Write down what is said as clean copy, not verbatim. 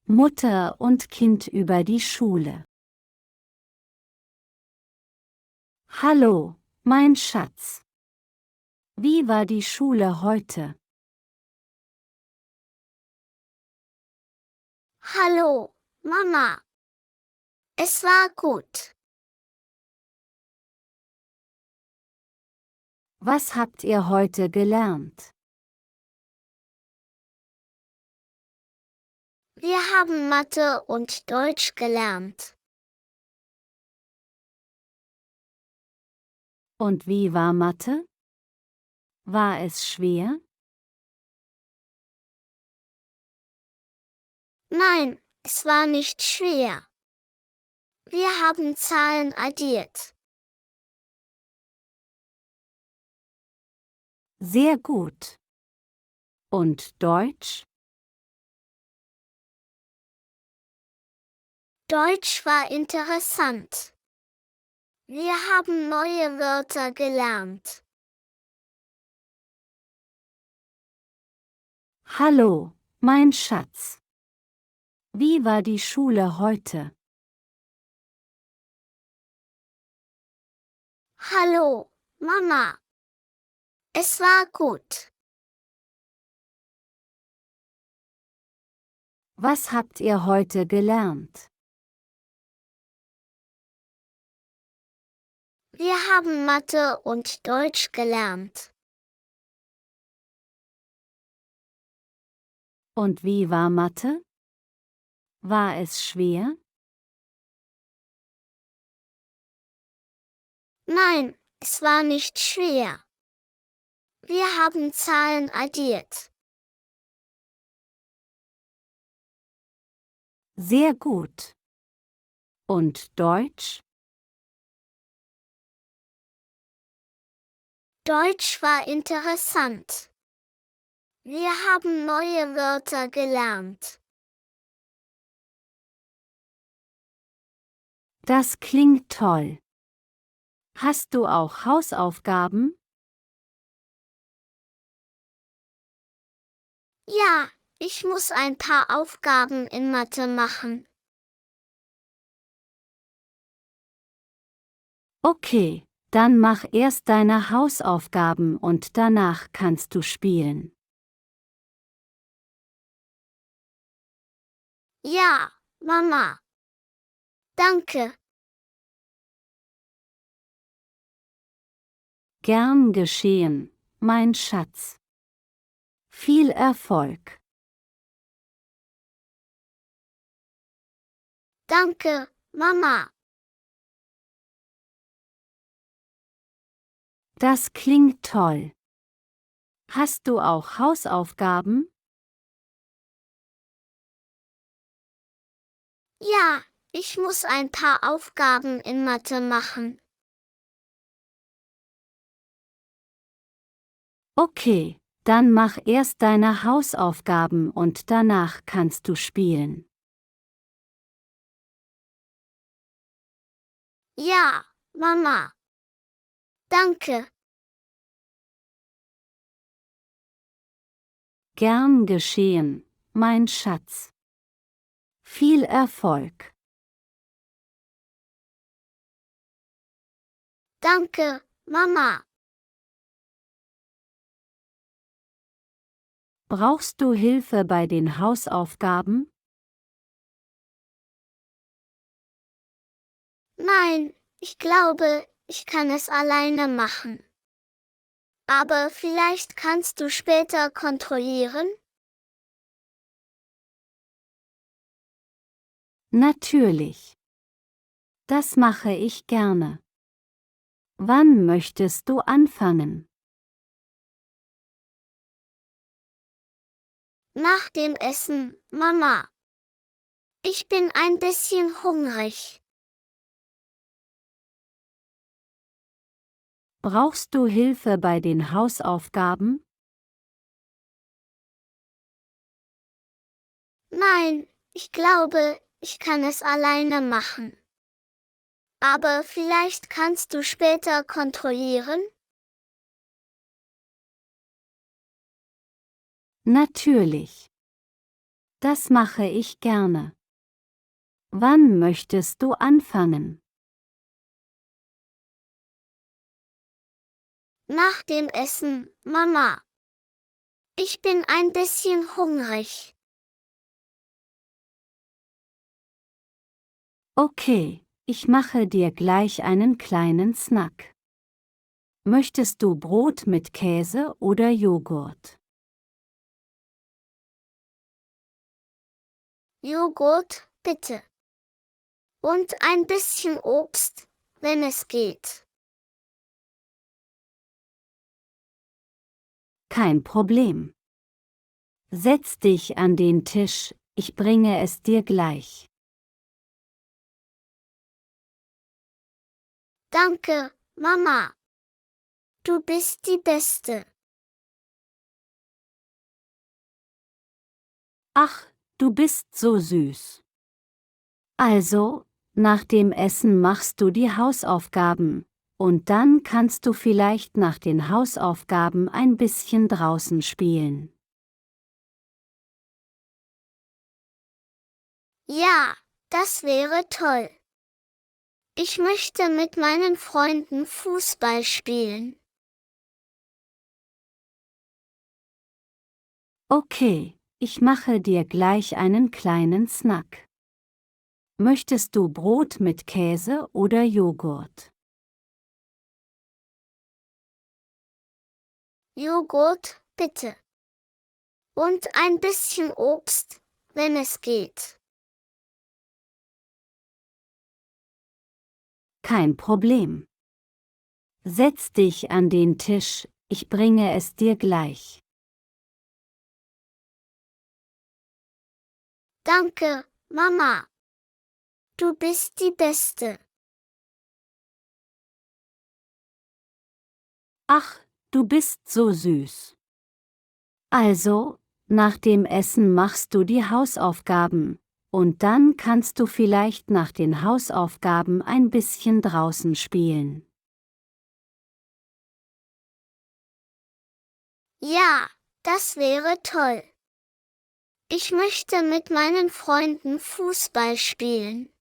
Mutter und Kind über die Schule. Hallo, mein Schatz. Wie war die Schule heute? Hallo, Mama. Es war gut. Was habt ihr heute gelernt? Wir haben Mathe und Deutsch gelernt. Und wie war Mathe? War es schwer? Nein, es war nicht schwer. Wir haben Zahlen addiert. Sehr gut. Und Deutsch? Deutsch war interessant. Wir haben neue Wörter gelernt. Hallo, mein Schatz. Wie war die Schule heute? Hallo, Mama. Es war gut. Was habt ihr heute gelernt? Wir haben Mathe und Deutsch gelernt. Und wie war Mathe? War es schwer? Nein, es war nicht schwer. Wir haben Zahlen addiert. Sehr gut. Und Deutsch? Deutsch war interessant. Wir haben neue Wörter gelernt. Das klingt toll. Hast du auch Hausaufgaben? Ja, ich muss ein paar Aufgaben in Mathe machen. Okay, dann mach erst deine Hausaufgaben und danach kannst du spielen. Ja, Mama. Danke. Gern geschehen, mein Schatz. Viel Erfolg. Danke, Mama. Das klingt toll. Hast du auch Hausaufgaben? Ja, ich muss ein paar Aufgaben in Mathe machen. Okay, dann mach erst deine Hausaufgaben und danach kannst du spielen. Ja, Mama. Danke. Gern geschehen, mein Schatz. Viel Erfolg. Danke, Mama. Brauchst du Hilfe bei den Hausaufgaben? Nein, ich glaube, ich kann es alleine machen. Aber vielleicht kannst du später kontrollieren? Natürlich. Das mache ich gerne. Wann möchtest du anfangen? Nach dem Essen, Mama. Ich bin ein bisschen hungrig. Brauchst du Hilfe bei den Hausaufgaben? Nein, ich glaube, ich kann es alleine machen. Aber vielleicht kannst du später kontrollieren? Natürlich. Das mache ich gerne. Wann möchtest du anfangen? Nach dem Essen, Mama. Ich bin ein bisschen hungrig. Okay, ich mache dir gleich einen kleinen Snack. Möchtest du Brot mit Käse oder Joghurt? Joghurt, bitte. Und ein bisschen Obst, wenn es geht. Kein Problem. Setz dich an den Tisch, ich bringe es dir gleich. Danke, Mama. Du bist die Beste. Ach, du bist so süß. Also, nach dem Essen machst du die Hausaufgaben, und dann kannst du vielleicht nach den Hausaufgaben ein bisschen draußen spielen. Ja, das wäre toll. Ich möchte mit meinen Freunden Fußball spielen. Okay, ich mache dir gleich einen kleinen Snack. Möchtest du Brot mit Käse oder Joghurt? Joghurt, bitte. Und ein bisschen Obst, wenn es geht. Kein Problem. Setz dich an den Tisch, ich bringe es dir gleich. Danke, Mama. Du bist die Beste. Ach, du bist so süß. Also, nach dem Essen machst du die Hausaufgaben, und dann kannst du vielleicht nach den Hausaufgaben ein bisschen draußen spielen. Ja, das wäre toll. Ich möchte mit meinen Freunden Fußball spielen.